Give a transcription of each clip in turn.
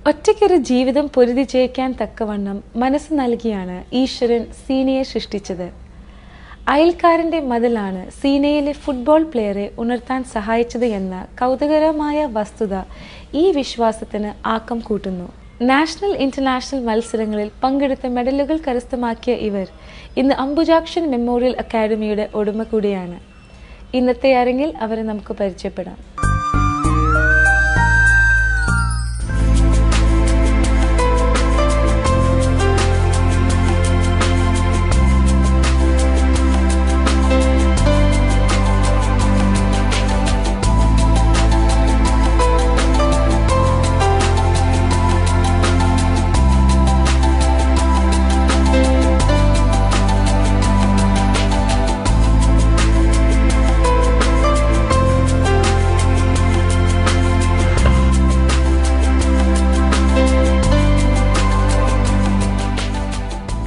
ഒറ്റയ്ക്കൊരു ജീവിതം പൊരുതി ജയിക്കാൻ തക്കവണ്ണം മനസ്സ് നൽകിയാണ് ഈശ്വരൻ സീനയെ സൃഷ്ടിച്ചത്. അയൽക്കാരൻ്റെ മതിലാണ് സീനയിലെ ഫുട്ബോൾ പ്ലെയറെ ഉണർത്താൻ സഹായിച്ചത് എന്ന കൗതുകകരമായ വസ്തുത ഈ വിശ്വാസത്തിന് ആക്കം കൂട്ടുന്നു. നാഷണൽ ഇന്റർനാഷണൽ മത്സരങ്ങളിൽ പങ്കെടുത്ത മെഡലുകൾ കരസ്ഥമാക്കിയ ഇവർ ഇന്ന് അംബുജാക്ഷൻ മെമ്മോറിയൽ അക്കാദമിയുടെ ഉടമ കൂടിയാണ്. ഇന്നത്തെ അരങ്ങിൽ അവരെ നമുക്ക് പരിചയപ്പെടാം.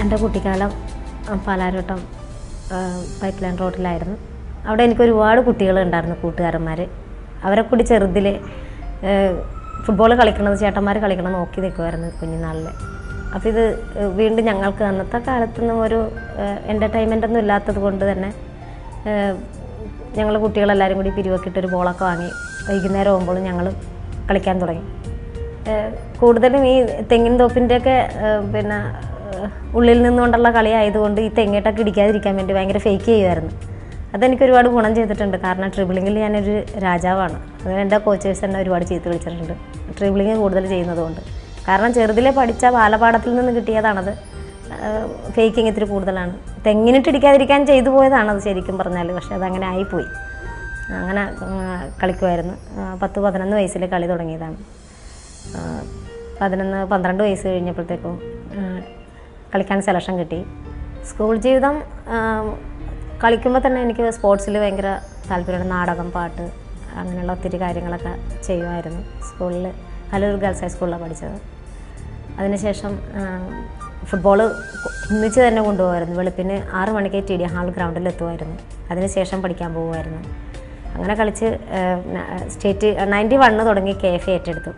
എൻ്റെ കുട്ടിക്കാലം പാലാരോട്ടം പൈപ്പ് ലൈൻ റോഡിലായിരുന്നു. അവിടെ എനിക്ക് ഒരുപാട് കുട്ടികളുണ്ടായിരുന്നു, കൂട്ടുകാരന്മാർ. അവരെ കൂടി ചെറുതിൽ ഫുട്ബോൾ കളിക്കണത് ചേട്ടന്മാർ കളിക്കണം നോക്കി നിൽക്കുമായിരുന്നു കുഞ്ഞുനാളിൽ. അപ്പോൾ ഇത് വീണ്ടും ഞങ്ങൾക്ക് അന്നത്തെ കാലത്തൊന്നും ഒരു എൻ്റർടൈൻമെൻ്റൊന്നും ഇല്ലാത്തത് കൊണ്ട് തന്നെ ഞങ്ങൾ കുട്ടികളെല്ലാവരും കൂടി പിരിവൊക്കിയിട്ടൊരു ബോളൊക്കെ വാങ്ങി വൈകുന്നേരം ആകുമ്പോൾ ഞങ്ങൾ കളിക്കാൻ തുടങ്ങി. കൂടുതലും ഈ തെങ്ങിൻ തോപ്പിൻ്റെയൊക്കെ പിന്നെ ഉള്ളിൽ നിന്നുകൊണ്ടുള്ള കളി ആയതുകൊണ്ട് ഈ തെങ്ങിട്ടൊക്കെ ഇടിക്കാതിരിക്കാൻ വേണ്ടി ഭയങ്കര ഫേക്ക് ചെയ്യുമായിരുന്നു. അതെനിക്ക് ഒരുപാട് ഗുണം ചെയ്തിട്ടുണ്ട്. കാരണം ട്രിബിളിങ്ങിൽ ഞാനൊരു രാജാവാണ്. അതിന് എൻ്റെ കോച്ചേഴ്സ് എന്നെ ഒരുപാട് ചീത്ത വിളിച്ചിട്ടുണ്ട് ട്രിബിളിങ് കൂടുതൽ ചെയ്യുന്നതുകൊണ്ട്. കാരണം ചെറുതിലെ പഠിച്ച ബാലപാഠത്തിൽ നിന്ന് കിട്ടിയതാണത്. ഫേക്കിങ് ഇത്തിരി കൂടുതലാണ്. തെങ്ങിനിട്ട് ഇടിക്കാതിരിക്കാൻ ചെയ്തു പോയതാണത് ശരിക്കും പറഞ്ഞാൽ. പക്ഷെ അതങ്ങനെ ആയിപ്പോയി. അങ്ങനെ കളിക്കുമായിരുന്നു. 10-11 വയസ്സിൽ കളി തുടങ്ങിയതാണ്. 11-12 വയസ്സ് കഴിഞ്ഞപ്പോഴത്തേക്കും കളിക്കാൻ സെലക്ഷൻ കിട്ടി. സ്കൂൾ ജീവിതം കളിക്കുമ്പോൾ തന്നെ എനിക്ക് സ്പോർട്സിൽ ഭയങ്കര താല്പര്യമാണ്. നാടകം, പാട്ട്, അങ്ങനെയുള്ള ഒത്തിരി കാര്യങ്ങളൊക്കെ ചെയ്യുമായിരുന്നു. സ്കൂളിൽ കലൂർ ഗേൾസ് ഹൈസ്കൂളിലാണ് പഠിച്ചത്. അതിനുശേഷം ഫുട്ബോൾ ഒന്നിച്ച് തന്നെ കൊണ്ടുപോകുമായിരുന്നു. വെളുപ്പിന് 6 മണിക്ക് TD ഹാൾ ഗ്രൗണ്ടിൽ എത്തുമായിരുന്നു. അതിനുശേഷം പഠിക്കാൻ പോകുമായിരുന്നു. അങ്ങനെ കളിച്ച് സ്റ്റേറ്റ് 91 തുടങ്ങി KFA ഏറ്റെടുത്തു.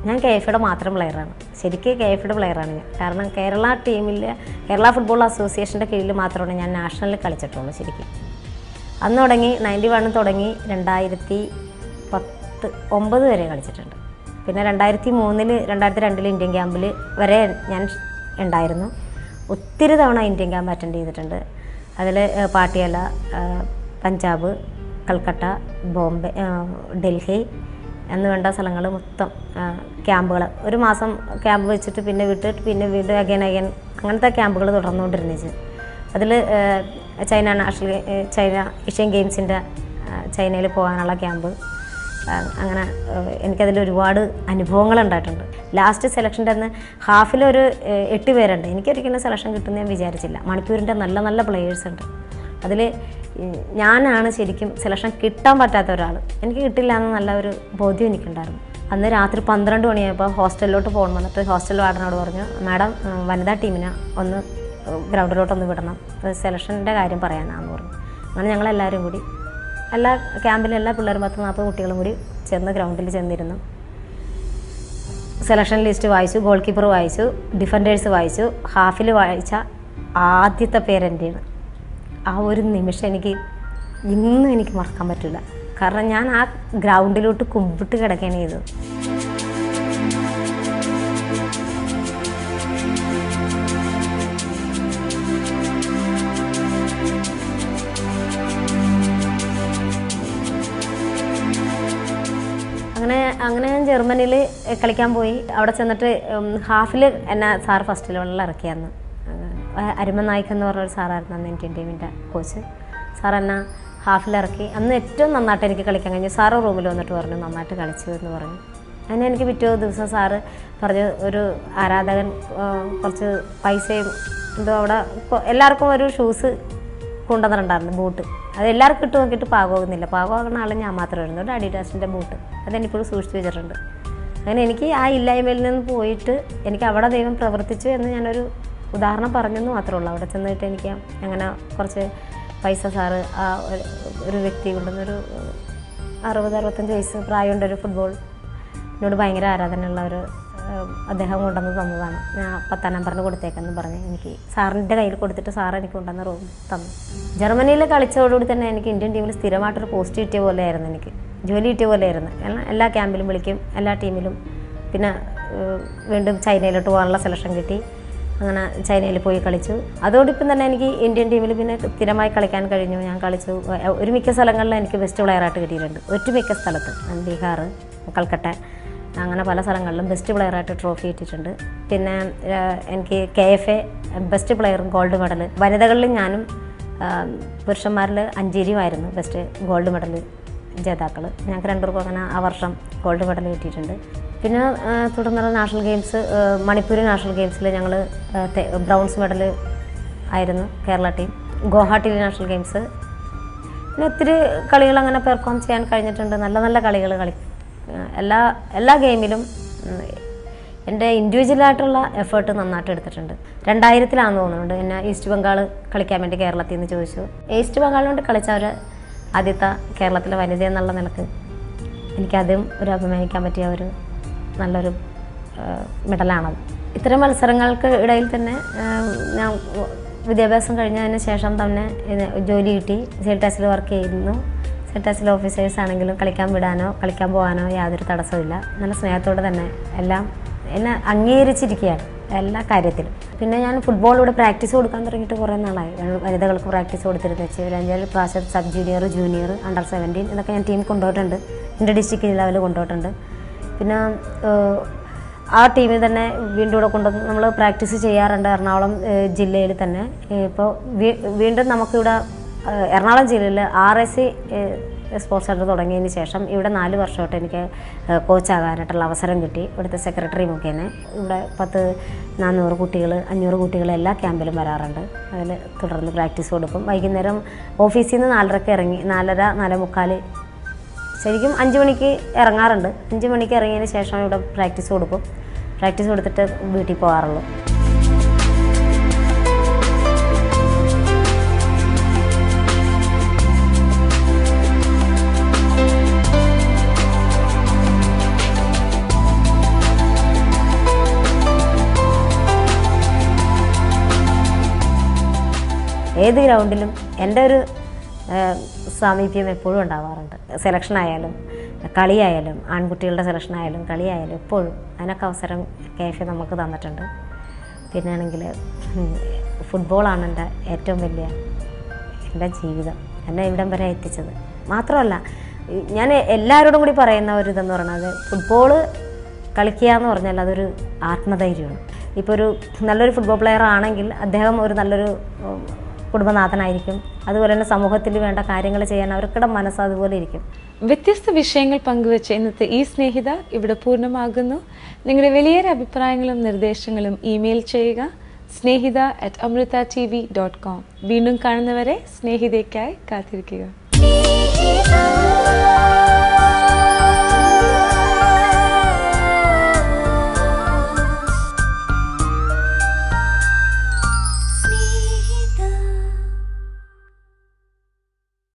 ഞാൻ KFAയുടെ മാത്രം പ്ലെയറാണ്. ശരിക്കും KFAയുടെ പ്ലെയറാണ് ഞാൻ. കാരണം കേരള ടീമിൽ കേരള ഫുട്ബോൾ അസോസിയേഷൻ്റെ കീഴിൽ മാത്രമാണ് ഞാൻ നാഷണലിൽ കളിച്ചിട്ടുള്ളൂ ശരിക്കും. അന്ന് തുടങ്ങി 91 തുടങ്ങി 2009 വരെ കളിച്ചിട്ടുണ്ട്. പിന്നെ 2003 2002 ഇന്ത്യൻ ക്യാമ്പിൽ വരെ ഞാൻ ഉണ്ടായിരുന്നു. ഒത്തിരി തവണ ഇന്ത്യൻ ക്യാമ്പ് അറ്റൻഡ് ചെയ്തിട്ടുണ്ട്. അതിൽ പാട്ടിയാല, പഞ്ചാബ്, കൽക്കട്ട, ബോംബെ, ഡൽഹി എന്ന് വേണ്ട സ്ഥലങ്ങൾ മൊത്തം ക്യാമ്പുകൾ. ഒരു മാസം ക്യാമ്പ് വെച്ചിട്ട് പിന്നെ വിട്ടിട്ട് പിന്നെ വീണ്ടും അഗൈൻ അങ്ങനത്തെ ക്യാമ്പുകൾ തുടർന്നുകൊണ്ടിരുന്നിച്ച്. അതിൽ ചൈന ഏഷ്യൻ ഗെയിംസിൻ്റെ ചൈനയിൽ പോകാനുള്ള ക്യാമ്പ്. അങ്ങനെ എനിക്കതിൽ ഒരുപാട് അനുഭവങ്ങളുണ്ടായിട്ടുണ്ട്. ലാസ്റ്റ് സെലക്ഷൻ്റെ അന്ന് ഹാഫിലൊരു 8 പേരുണ്ട്. എനിക്കൊരിക്കലും സെലക്ഷൻ കിട്ടുമെന്ന് ഞാൻ വിചാരിച്ചില്ല. മണിപ്പൂരിൻ്റെ നല്ല നല്ല പ്ലെയേഴ്സ് ഉണ്ട്. അതിൽ ഞാനാണ് ശരിക്കും സെലക്ഷൻ കിട്ടാൻ പറ്റാത്ത ഒരാൾ. എനിക്ക് കിട്ടില്ല എന്ന് നല്ല ഒരു ബോധ്യം എനിക്കുണ്ടായിരുന്നു. അന്ന് രാത്രി 12 മണിയായപ്പോൾ ഹോസ്റ്റലിലോട്ട് പോകണം. വന്നിട്ട് ഹോസ്റ്റൽ വാർഡനോട് പറഞ്ഞു, മാഡം വനിതാ ടീമിനെ ഒന്ന് ഗ്രൗണ്ടിലോട്ടൊന്ന് വിടണം, സെലക്ഷൻ്റെ കാര്യം പറയാനാണെന്ന് പറഞ്ഞു. അങ്ങനെ ഞങ്ങളെല്ലാവരും കൂടി എല്ലാ ക്യാമ്പിലും എല്ലാ പിള്ളേരും 10-40 കുട്ടികളും കൂടി ചെന്ന് ഗ്രൗണ്ടിൽ ചെന്നിരുന്നു. സെലക്ഷൻ ലിസ്റ്റ് വായിച്ചു, ഗോൾ കീപ്പർ വായിച്ചു, ഡിഫൻഡേഴ്സ് വായിച്ചു. ഹാഫിൽ വായിച്ച ആദ്യത്തെ പേരെൻ്റെയാണ്. ആ ഒരു നിമിഷം ഇന്നും എനിക്ക് മറക്കാൻ പറ്റില്ല. കാരണം ഞാൻ ആ ഗ്രൗണ്ടിലോട്ട് കുമ്പിട്ട് കിടക്കുകയാണ് ചെയ്തത്. അങ്ങനെ ഞാൻ ജർമ്മനിയിൽ കളിക്കാൻ പോയി. അവിടെ ചെന്നിട്ട് ഹാഫിൽ എന്നെ സാർ ഫസ്റ്റ് ലെവലിൽ ഇറക്കിയാന്ന്. അരുമൻ നായിക് എന്ന് പറഞ്ഞൊരു സാറായിരുന്നു അന്ന് ഇന്ത്യൻ ടീമിൻ്റെ കോച്ച്. സാർ എന്നെ ഹാഫിലിറക്കി. അന്ന് ഏറ്റവും നന്നായിട്ട് എനിക്ക് കളിക്കാൻ കഴിഞ്ഞു. സാറ് റൂമിൽ വന്നിട്ട് പറഞ്ഞു നന്നായിട്ട് കളിച്ചു എന്ന് പറഞ്ഞു. അങ്ങനെ എനിക്ക് പിറ്റേ ദിവസം സാറ് പറഞ്ഞു, ഒരു ആരാധകൻ കുറച്ച് പൈസയും എന്തോ അവിടെ എല്ലാവർക്കും ഒരു ഷൂസ് കൊണ്ടുവന്നിട്ടുണ്ടായിരുന്നു, ബൂട്ട്. അത് എല്ലാവർക്കും ഇട്ട് നോക്കിയിട്ട് പാകമാകുന്നില്ല. പാകമാകുന്ന ആൾ ഞാൻ മാത്രമായിരുന്നു. ഒരു അഡിഡാസിൻ്റെ ബൂട്ട് അതെനിപ്പോഴും സൂക്ഷിച്ച് വെച്ചിട്ടുണ്ട്. അങ്ങനെ എനിക്ക് ആ ഇല്ലായ്മയിൽ നിന്ന് പോയിട്ട് എനിക്ക് അവിടെ ദൈവം പ്രവർത്തിച്ചു എന്ന് ഞാനൊരു ഉദാഹരണം പറഞ്ഞെന്ന് മാത്രമേ ഉള്ളൂ. അവിടെ ചെന്നിട്ട് എനിക്ക് അങ്ങനെ കുറച്ച് പൈസ സാറ് ആ ഒരു വ്യക്തി കൊണ്ടുവന്നൊരു 60-65 വയസ്സ് പ്രായമുണ്ടൊരു ഫുട്ബോൾ എന്നോട് ഭയങ്കര ആരാധനയുള്ള ഒരു അദ്ദേഹം കൊണ്ടുവന്ന് തന്നതാണ്. ഞാൻ 10ാം നമ്പറിന് കൊടുത്തേക്കെന്ന് പറഞ്ഞ് എനിക്ക് സാറിൻ്റെ കയ്യിൽ കൊടുത്തിട്ട് സാർ എനിക്ക് കൊണ്ടുവന്ന് റൂം തന്നു. ജർമ്മനിയിൽ കളിച്ചതോടുകൂടി തന്നെ എനിക്ക് ഇന്ത്യൻ ടീമിൽ സ്ഥിരമായിട്ടൊരു പോസ്റ്റ് കിട്ടിയ പോലെയായിരുന്നു. എനിക്ക് ജോലി കിട്ടിയ പോലെയായിരുന്നു. എല്ലാ ക്യാമ്പിലും വിളിക്കും, എല്ലാ ടീമിലും. പിന്നെ വീണ്ടും ചൈനയിലോട്ട് പോകാനുള്ള സെലക്ഷൻ കിട്ടി. അങ്ങനെ ചൈനയിൽ പോയി കളിച്ചു. അതോടൊപ്പം തന്നെ എനിക്ക് ഇന്ത്യൻ ടീമിൽ പിന്നെ സ്ഥിരമായി കളിക്കാൻ കഴിഞ്ഞു. ഞാൻ കളിച്ചു. ഒരു മിക്ക സ്ഥലങ്ങളിലും എനിക്ക് ബെസ്റ്റ് പ്ലെയറായിട്ട് കിട്ടിയിട്ടുണ്ട്. ഒട്ടുമിക്ക സ്ഥലത്ത് ബീഹാർ, കൽക്കട്ട, അങ്ങനെ പല സ്ഥലങ്ങളിലും ബെസ്റ്റ് പ്ലെയറായിട്ട് ട്രോഫി കിട്ടിയിട്ടുണ്ട്. പിന്നെ എനിക്ക് KFA ബെസ്റ്റ് പ്ലെയറും ഗോൾഡ് മെഡൽ. വനിതകളിൽ ഞാനും പുരുഷന്മാരിൽ അഞ്ചേരിയുമായിരുന്നു ബെസ്റ്റ് ഗോൾഡ് മെഡൽ ജേതാക്കൾ. ഞങ്ങൾക്ക് രണ്ടുപേർക്കും അങ്ങനെ ആ വർഷം ഗോൾഡ് മെഡൽ കിട്ടിയിട്ടുണ്ട്. പിന്നെ തുടർന്നുള്ള നാഷണൽ ഗെയിംസ്, മണിപ്പൂർ നാഷണൽ ഗെയിംസിൽ ഞങ്ങൾ ബ്രോൺസ് മെഡൽ ആയിരുന്നു കേരള ടീം. ഗുവാഹട്ടിയിലെ നാഷണൽ ഗെയിംസ്. പിന്നെ ഒത്തിരി കളികൾ അങ്ങനെ പെർഫോം ചെയ്യാൻ കഴിഞ്ഞിട്ടുണ്ട്. നല്ല നല്ല കളികൾ എല്ലാ ഗെയിമിലും എൻ്റെ ഇൻഡിവിജ്വലായിട്ടുള്ള എഫേർട്ട് നന്നായിട്ട് എടുത്തിട്ടുണ്ട്. 2000-ലാണെന്ന് തോന്നുന്നുണ്ട് എന്നെ ഈസ്റ്റ് ബംഗാൾ കളിക്കാൻ വേണ്ടി കേരളത്തിൽ നിന്ന് ചോദിച്ചു. ഈസ്റ്റ് ബംഗാളിനോട് കളിച്ചവർ ആദ്യത്തെ കേരളത്തിലെ വനിത എന്നുള്ള നിലക്ക് എനിക്കതും ഒരു അഭിമാനിക്കാൻ പറ്റിയ ഒരു നല്ലൊരു മെഡലാണത്. ഇത്തരം മത്സരങ്ങൾക്ക് ഇടയിൽ തന്നെ ഞാൻ വിദ്യാഭ്യാസം കഴിഞ്ഞതിന് ശേഷം തന്നെ ജോലി കിട്ടി. സെൽടാസിൽ വർക്ക് ചെയ്യുന്നു. സെൽടാസിൽ ഓഫീസേഴ്സ് ആണെങ്കിലും കളിക്കാൻ വിടാനോ കളിക്കാൻ പോകാനോ യാതൊരു തടസ്സമില്ല. നല്ല സ്നേഹത്തോടെ തന്നെ എല്ലാം എന്നെ അംഗീകരിച്ചിരിക്കുകയാണ് എല്ലാ കാര്യത്തിലും. പിന്നെ ഞാൻ ഫുട്ബോളിലൂടെ പ്രാക്ടീസ് കൊടുക്കാൻ തുടങ്ങിയിട്ട് കുറേ നാളായി. വനിതകൾക്ക് പ്രാക്ടീസ് കൊടുത്തിരുന്നു വെച്ച് ഒരു 5 പ്രാവശ്യം സബ് ജൂനിയർ, ജൂനിയർ, അണ്ടർ 17 ഇതൊക്കെ ഞാൻ ടീം കൊണ്ടുപോയിട്ടുണ്ട്. ഇന്റർ ഡിസ്ട്രിക്ട് ലെവൽ കൊണ്ടുപോയിട്ടുണ്ട്. പിന്നെ ആ ടീമിൽ തന്നെ വീണ്ടും ഇവിടെ കൊണ്ടുവന്ന് നമ്മൾ പ്രാക്ടീസ് ചെയ്യാറുണ്ട് എറണാകുളം ജില്ലയിൽ തന്നെ. ഇപ്പോൾ വീണ്ടും നമുക്കിവിടെ എറണാകുളം ജില്ലയിൽ RSC സ്പോർട്സ് സെൻറ്റർ തുടങ്ങിയതിന് ശേഷം ഇവിടെ 4 വർഷമായിട്ട് എനിക്ക് കോച്ചാകാനായിട്ടുള്ള അവസരം കിട്ടി. ഇവിടുത്തെ സെക്രട്ടറി മുഖേന ഇവിടെ 400 കുട്ടികൾ 500 കുട്ടികൾ എല്ലാ ക്യാമ്പിലും വരാറുണ്ട്. അതിൽ തുടർന്ന് പ്രാക്ടീസ് കൊടുക്കും. വൈകുന്നേരം ഓഫീസിൽ നിന്ന് 4:30 ഇറങ്ങി 4:30, 4:45 ശരിക്കും 5 മണിക്ക് ഇറങ്ങാറുണ്ട്. 5 മണിക്ക് ഇറങ്ങിയതിന് ശേഷം ഇവിടെ പ്രാക്ടീസ് കൊടുക്കും. പ്രാക്ടീസ് കൊടുത്തിട്ട് വീട്ടിൽ പോകാറുള്ളൂ. ഏത് ഗ്രൗണ്ടിലും എൻ്റെ ഒരു സാമീപ്യം എപ്പോഴും ഉണ്ടാവാറുണ്ട്. സെലക്ഷൻ ആയാലും കളിയായാലും ആൺകുട്ടികളുടെ സെലക്ഷൻ ആയാലും കളിയായാലും എപ്പോഴും അതിനൊക്കെ അവസരം KFA നമുക്ക് തന്നിട്ടുണ്ട്. പിന്നെ ആണെങ്കിൽ ഫുട്ബോളാണ് എൻ്റെ ഏറ്റവും വലിയ എൻ്റെ ജീവിതം, എന്നെ ഇവിടം വരെ എത്തിച്ചത്. മാത്രമല്ല ഞാൻ എല്ലാവരോടും കൂടി പറയുന്ന ഒരു ഇതെന്ന് പറയുന്നത് ഫുട്ബോള് കളിക്കുക എന്ന് പറഞ്ഞാൽ അതൊരു ആത്മധൈര്യമാണ്. ഇപ്പോൾ ഒരു നല്ലൊരു ഫുട്ബോൾ പ്ലെയർ ആണെങ്കിൽ അദ്ദേഹം ഒരു നല്ലൊരു കുടുംബനാഥനായിരിക്കും. അതുപോലെ തന്നെ സമൂഹത്തിൽ വേണ്ട കാര്യങ്ങൾ ചെയ്യാൻ അവർക്കിടെ മനസ്സ് അതുപോലെ ഇരിക്കും. വ്യത്യസ്ത വിഷയങ്ങൾ പങ്കുവെച്ച ഇന്നത്തെ ഈ സ്നേഹിത ഇവിടെ പൂർണ്ണമാകുന്നു. നിങ്ങളുടെ വലിയൊരു അഭിപ്രായങ്ങളും നിർദ്ദേശങ്ങളും ഇമെയിൽ ചെയ്യുക snehida@amritatv.com. വീണ്ടും കാണുന്നവരെ സ്നേഹിതയ്ക്കായി കാത്തിരിക്കുക.